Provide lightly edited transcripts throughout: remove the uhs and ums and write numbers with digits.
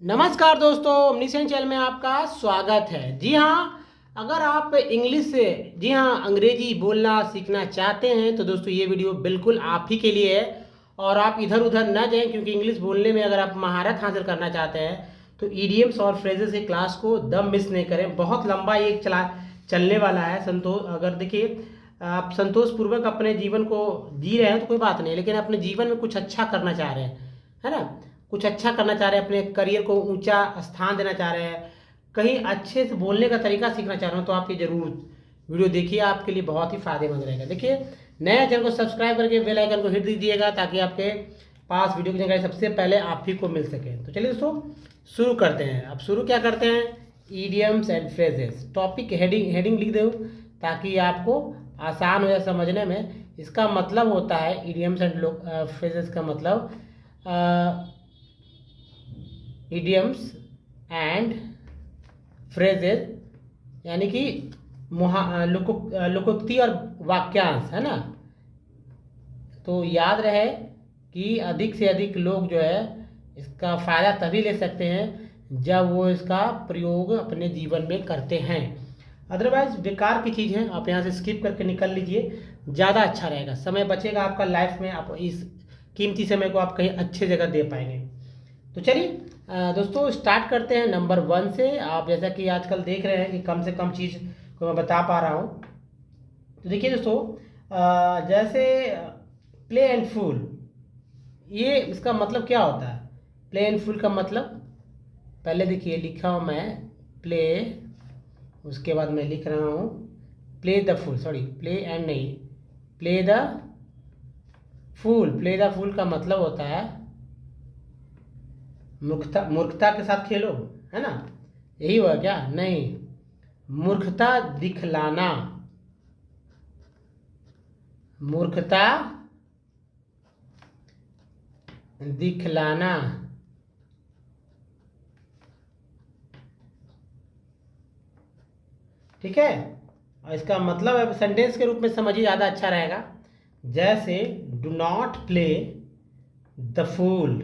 नमस्कार दोस्तों, omniscient channel में आपका स्वागत है। जी हाँ, अगर आप इंग्लिश से अंग्रेजी बोलना सीखना चाहते हैं तो दोस्तों ये वीडियो बिल्कुल आप ही के लिए है। और आप इधर उधर ना जाएं, क्योंकि इंग्लिश बोलने में अगर आप महारत हासिल करना चाहते हैं तो ईडियम्स और फ्रेजेस की क्लास को दम मिस नहीं करें। बहुत लंबा ये चलने वाला है। अगर देखिए, आप संतोष पूर्वक अपने जीवन को जी रहे हैं तो कोई बात नहीं, लेकिन अपने जीवन में कुछ अच्छा करना चाह रहे हैं, है ना, कुछ अच्छा करना चाह रहे हैं, अपने करियर को ऊंचा स्थान देना चाह रहे हैं, कहीं अच्छे से बोलने का तरीका सीखना चाह रहे हो तो आप ये जरूर वीडियो देखिए, आपके लिए बहुत ही फायदेमंद रहेगा। देखिए, नया चैनल को सब्सक्राइब करके बेल आइकन को हिट दीजिएगा ताकि आपके पास वीडियो की जानकारी सबसे पहले आप ही को मिल सके। तो चलिए दोस्तों शुरू करते हैं। अब शुरू क्या करते हैं, idioms and phrases. Topic heading लिख दो ताकि आपको आसान हो जाए समझने में। इसका मतलब होता है ईडियम्स एंड फ्रेजेस का मतलब इडियम्स एंड फ्रेजेस यानी कि लोकोक्ति और वाक्यांश, है ना। तो याद रहे कि अधिक से अधिक लोग जो है इसका फ़ायदा तभी ले सकते हैं जब वो इसका प्रयोग अपने जीवन में करते हैं। अदरवाइज बेकार की चीज़ है, आप यहाँ से स्किप करके निकल लीजिए, ज़्यादा अच्छा रहेगा। समय बचेगा आपका लाइफ में, आप इस कीमती समय को आप कहीं अच्छे जगह दे पाएंगे। तो चलिए दोस्तों स्टार्ट करते हैं नंबर 1 से। आप जैसा कि आजकल देख रहे हैं कि कम से कम चीज़ को मैं बता पा रहा हूँ। तो देखिए दोस्तों, जैसे प्ले एंड फूल, ये इसका मतलब क्या होता है। प्ले एंड फूल का मतलब पहले देखिए लिखा हूँ मैं प्ले, उसके बाद मैं लिख रहा हूँ play the fool, sorry play and नहीं, play the fool. Play the fool का मतलब होता है मूर्खता के साथ खेलो, है ना। यही हुआ क्या? नहीं, मूर्खता दिखलाना, मूर्खता दिखलाना। ठीक है, और इसका मतलब है सेंटेंस के रूप में समझिए, ज़्यादा अच्छा रहेगा। जैसे do not play the fool,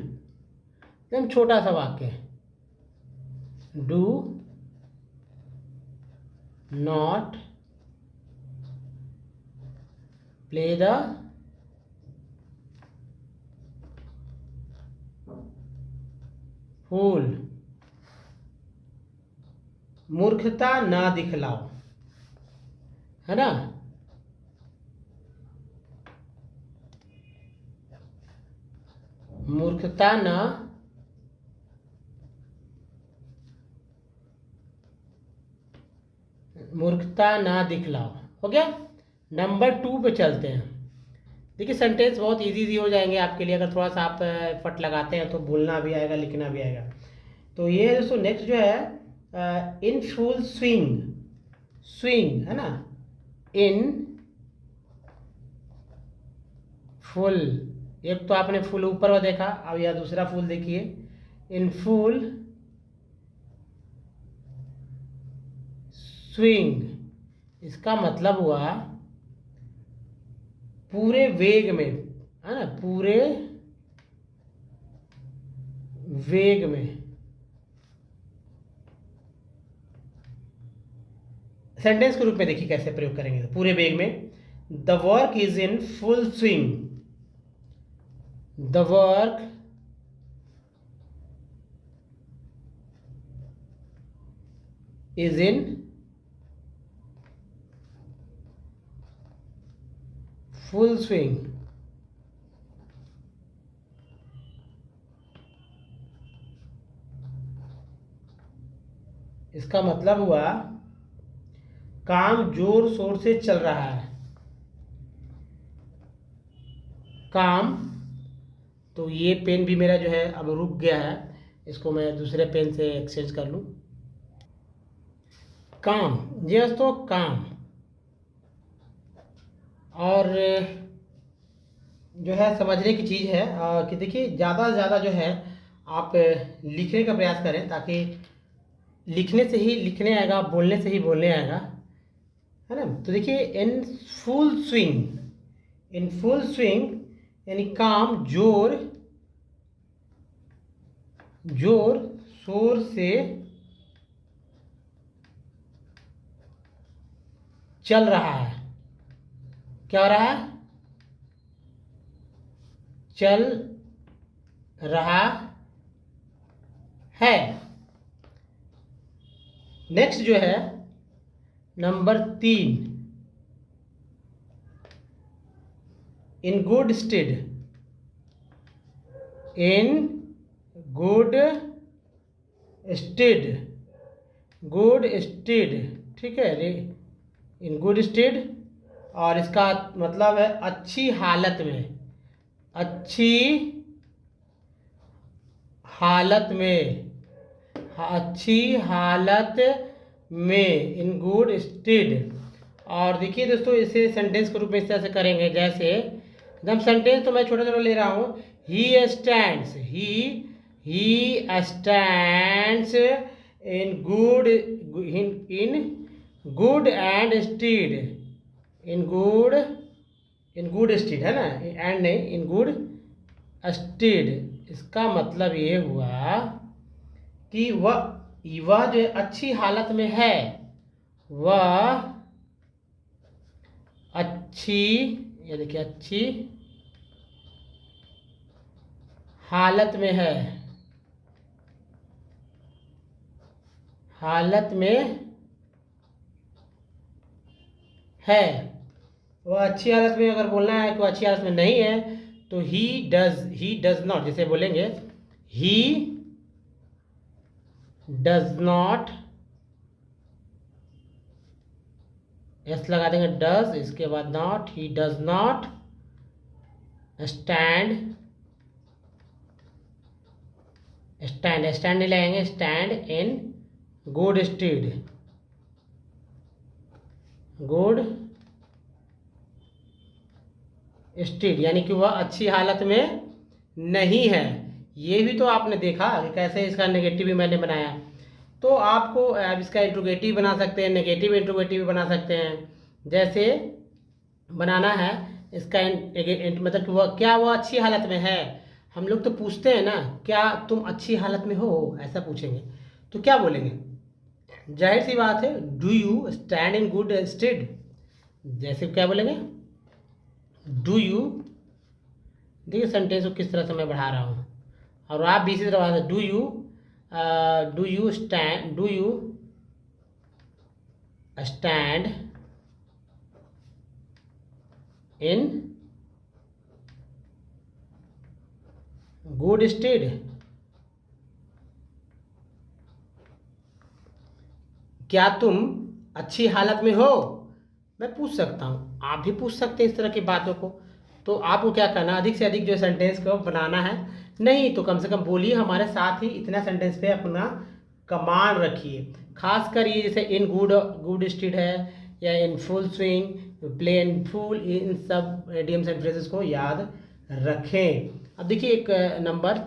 एकदम छोटा सा वाक्य है। Do not play the fool, मूर्खता ना दिखलाओ, है ना। मूर्खता ना दिखलाओ, हो गया। नंबर 2 पे चलते हैं। देखिए सेंटेंस बहुत इजी हो जाएंगे आपके लिए अगर थोड़ा सा आप एफर्ट लगाते हैं तो बोलना भी आएगा, लिखना भी आएगा। तो ये है दोस्तों, नेक्स्ट जो है इन फुल स्विंग, स्विंग है ना, इन फुल। एक तो आपने फुल ऊपर वाला देखा, अब यह दूसरा फुल देखिए, इन फुल स्विंग। इसका मतलब हुआ पूरे वेग में, है ना, पूरे वेग में। सेंटेंस के रूप में देखिए कैसे प्रयोग करेंगे। तो पूरे वेग में, the work is in full swing, the work is in full swing. इसका मतलब हुआ काम जोर शोर से चल रहा है। काम, तो ये पेन भी मेरा जो है अब रुक गया है, इसको मैं दूसरे पेन से एक्सचेंज कर लूँ। काम, जी दोस्तों काम। और जो है समझने की चीज़ है कि देखिए ज़्यादा से ज़्यादा जो है आप लिखने का प्रयास करें, ताकि लिखने से ही लिखने आएगा, बोलने से ही बोलने आएगा, है ना। तो देखिए इन फुल स्विंग, इन फुल स्विंग यानी काम जोर जोर शोर से चल रहा है। क्या हो रहा है? चल रहा है। नेक्स्ट जो है number 3, in good stead. In good stead, good stead, ठीक है। इन गुड स्टेड, और इसका मतलब है अच्छी हालत में, अच्छी हालत में, अच्छी हालत में, इन गुड स्टेड। और देखिए दोस्तों, इसे सेंटेंस के रूप में इस तरह से करेंगे, जैसे एकदम सेंटेंस तो मैं छोटा छोटा ले रहा हूँ। He stands, he stands in good, in good and stead, in good stead है ना, एंड नहीं, इन गुड स्टेड। इसका मतलब ये हुआ कि वह जो अच्छी हालत में है, वह अच्छी, ये देखिए अच्छी हालत में है, हालत में है। वह अच्छी हालत में अगर बोलना है कि वो अच्छी हालत में नहीं है तो ही डज नॉट, जैसे बोलेंगे ही डज नॉट, एस लगा देंगे डज, इसके बाद not, he does not stand, stand नहीं लगाएंगे, stand in good stead, good stead, यानी कि वह अच्छी हालत में नहीं है। ये भी तो आपने देखा कि कैसे इसका नेगेटिव भी मैंने बनाया। तो आपको अब इसका इंट्रोगेटिव बना सकते हैं, नेगेटिव इंट्रोगेटिव भी बना सकते हैं। जैसे बनाना है इसका मतलब कि वह क्या, वह अच्छी हालत में है। हम लोग तो पूछते हैं ना, क्या तुम अच्छी हालत में हो, ऐसा पूछेंगे तो क्या बोलेंगे? जाहिर सी बात है, do you stand in good stead. जैसे क्या बोलेंगे? डू यू, देखिए सेंटेंस को किस तरह से मैं बढ़ा रहा हूँ, और आप भी इसी तरह do you stand in good stead. क्या तुम अच्छी हालत में हो? मैं पूछ सकता हूँ, आप भी पूछ सकते हैं इस तरह की बातों को। तो आपको क्या करना, अधिक से अधिक जो सेंटेंस को बनाना है, नहीं तो कम से कम बोलिए हमारे साथ ही, इतना सेंटेंस पे अपना कमांड रखिए। खासकर ये जैसे इन गुड स्टेड है, या in full swing, play in full, इन सब इडियम्स एंड फ्रेजेस को याद रखें। अब देखिए एक नंबर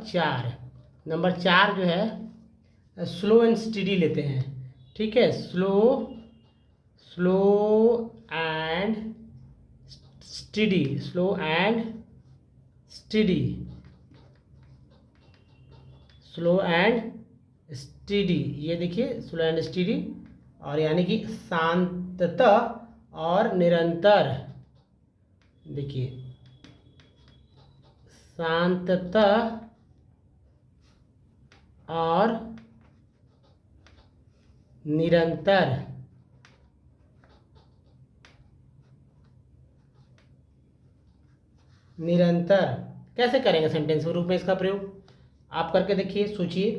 4 जो है स्लो एंड स्टडी लेते हैं, ठीक है। Slow and study, slow and study, slow and study, ये देखिए स्लो एंड स्टडी, और यानी कि शांतता और निरंतर। देखिए शांतता और निरंतर। निरंतर कैसे करेंगे सेंटेंस के रूप में इसका प्रयोग? आप करके देखिए, सोचिए।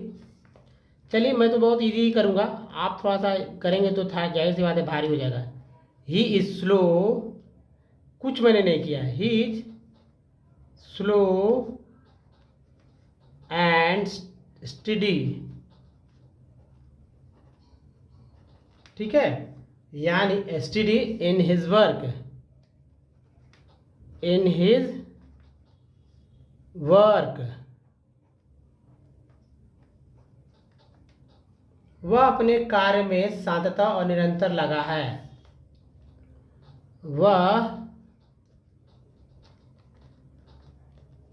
चलिए मैं तो बहुत इजी ही करूँगा, आप थोड़ा सा करेंगे तो था जाहिर सी बात है भारी हो जाएगा। ही इज स्लो, कुछ मैंने नहीं किया, he is slow and study, ठीक है। यानी study in his work, in his work, वह अपने कार्य में शांतता और निरंतर लगा है। वह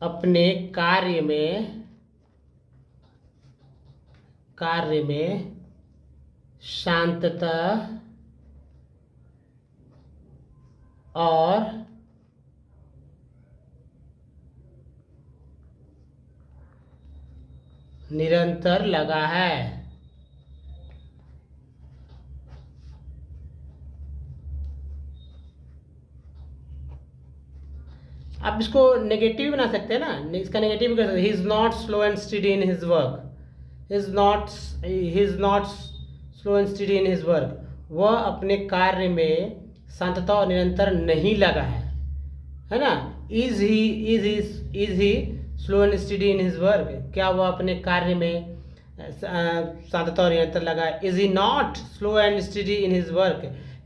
अपने कार्य में कार्य में शांतता और निरंतर लगा है। आप इसको नेगेटिव बना सकते हैं ना, इसका नेगेटिव कर सकते हैं। He is not slow and study in his work. He is not slow and study in his work. वह अपने कार्य में शांतता और निरंतर नहीं लगा है ना। Is he slow and study in his work. क्या वह अपने कार्य में शांतता और निरंतर लगा है? Is he not slow and study in his work.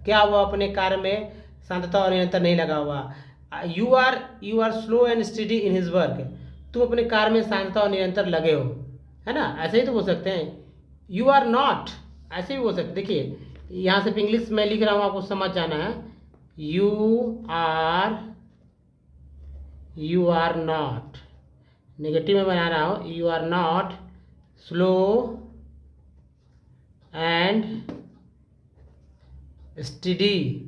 क्या वह अपने कार्य में शांतता और निरंतर नहीं लगा हुआ? You are slow and study in his work. तुम अपने कार्य में शांतता और निरंतर लगे हो, है ना। ऐसे ही तो बोल सकते हैं। यू आर नॉट, ऐसे भी बोल सकते। देखिए यहाँ से इंग्लिश में लिख रहा हूँ, आपको समझ जाना है। यू आर नॉट, नेगेटिव में बना रहा हूँ। You are not slow and study,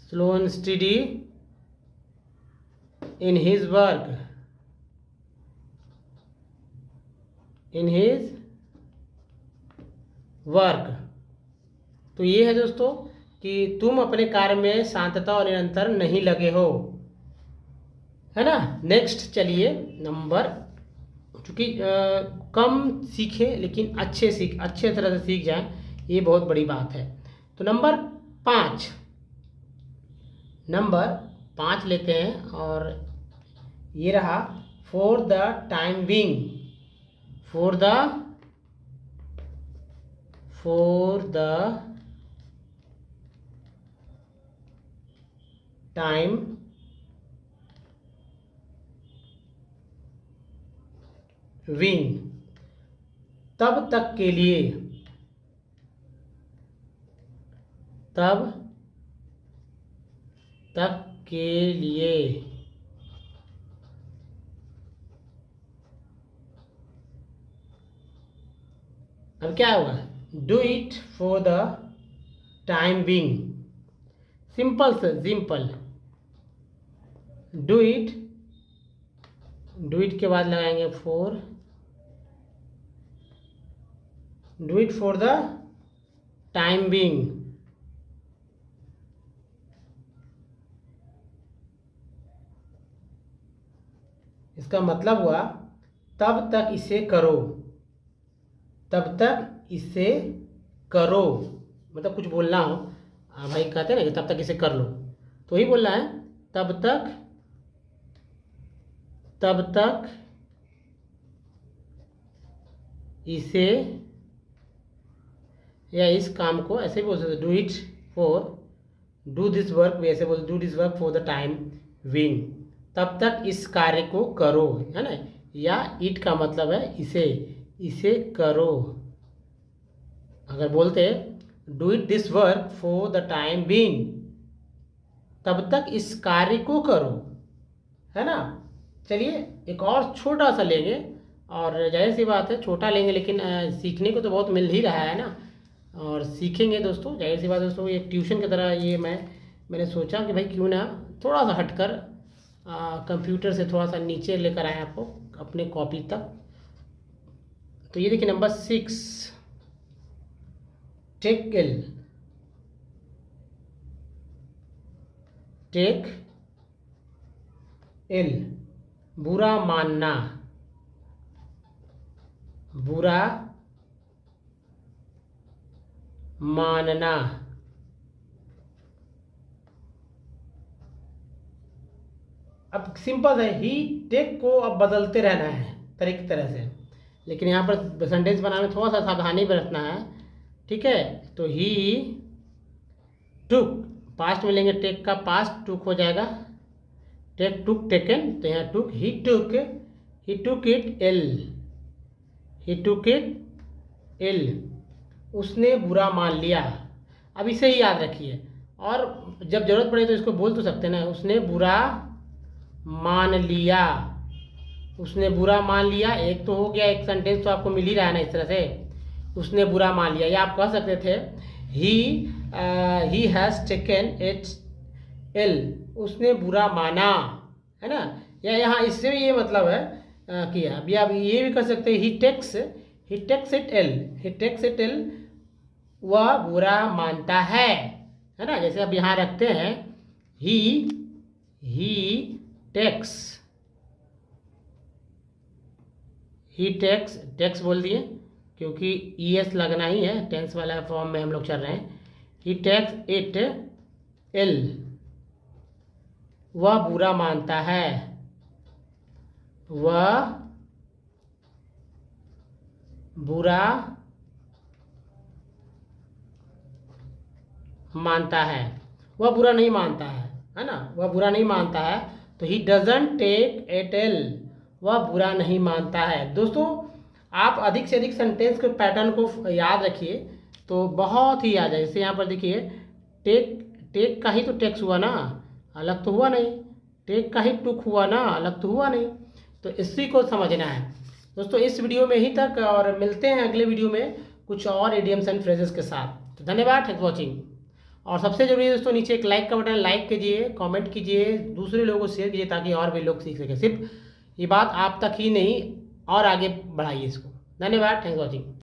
slow and study in his work, तो ये है दोस्तों कि तुम अपने कार्य में शांतता और निरंतर नहीं लगे हो, है ना। नेक्स्ट चलिए नंबर, चूँकि कम सीखे लेकिन अच्छे तरह से सीख जाएं, ये बहुत बड़ी बात है। तो नंबर 5 लेते हैं और ये रहा for the time being. For the time being, तब तक के लिए, तब तक के लिए। अब क्या होगा? Do it for the time being. Simple से सिंपल, डू इट के बाद लगाएंगे for, do it for the time being. इसका मतलब हुआ तब तक इसे करो, तब तक इसे करो। मतलब कुछ बोलना हो, भाई कहते हैं ना कि तब तक इसे कर लो, तो ही बोलना है तब तक इसे या इस काम को, ऐसे भी बोल सकते। Do it for, do this work भी ऐसे बोल, do this work for the time being, तब तक इस कार्य को करो, है ना। या इट का मतलब है इसे करो। अगर बोलते do it this work for the time being, तब तक इस कार्य को करो, है ना। चलिए एक और छोटा सा लेंगे, और जाहिर सी बात है छोटा लेंगे लेकिन सीखने को तो बहुत मिल ही रहा है ना, और सीखेंगे दोस्तों। जाहिर सी बात है दोस्तों, एक ट्यूशन की तरह ये मैंने सोचा कि भाई क्यों ना थोड़ा सा हटकर कंप्यूटर से थोड़ा सा नीचे लेकर आए आपको अपने कॉपी तक। तो ये देखिए नंबर 6, टेक इल, बुरा मानना, बुरा मानना। अब सिंपल है, ही टेक को अब बदलते रहना है तरह से, लेकिन यहाँ पर सेंटेंस बनाने में थोड़ा सा सावधानी बरतना है, ठीक है। तो ही टुक, पास्ट में लेंगे, टेक का पास्ट टुक हो जाएगा, टेक टुक टेकन, तो यहाँ टुक, ही टुक इट इल, उसने बुरा मान लिया। अब इसे ही याद रखिए, और जब जरूरत पड़े तो इसको बोल तो सकते हैं ना, उसने बुरा मान लिया, उसने बुरा मान लिया, एक तो हो गया, एक सेंटेंस तो आपको मिल ही रहा है ना इस तरह से, उसने बुरा मान लिया। या आप कह सकते थे he has taken it L, उसने बुरा माना, है ना। या यहाँ इससे भी ये मतलब है किया। अभी आप ये भी कर सकते हैं he takes it ill, he takes it ill, वह बुरा मानता है ना। जैसे अब यहाँ रखते हैं ही टेक्स, टेक्स बोल दिए क्योंकि ईएस लगना ही है, टेंस वाला फॉर्म में हम लोग चल रहे हैं। ही टेक्स इट एल, वह बुरा मानता है, वह बुरा मानता है, वह बुरा नहीं मानता है ना, वह बुरा नहीं मानता है। तो he doesn't take it ill, वह बुरा नहीं मानता है। दोस्तों आप अधिक से अधिक सेंटेंस के पैटर्न को याद रखिए तो बहुत ही याद है। जैसे यहाँ पर देखिए टेक का ही तो टेक्स हुआ ना, अलग तो हुआ नहीं। टेक का ही टुक हुआ ना, अलग तो हुआ नहीं। तो इसी को समझना है दोस्तों। इस वीडियो में ही तक, और मिलते हैं अगले वीडियो में कुछ और इडियम्स एंड फ्रेजेस के साथ। तो धन्यवाद, थैंक्स वॉचिंग। और सबसे जरूरी है दोस्तों, नीचे एक लाइक का बटन, लाइक कीजिए, कमेंट कीजिए, दूसरे लोगों को शेयर कीजिए ताकि और भी लोग सीख सकें। सिर्फ ये बात आप तक ही नहीं, और आगे बढ़ाइए इसको। धन्यवाद, थैंक्स वॉचिंग।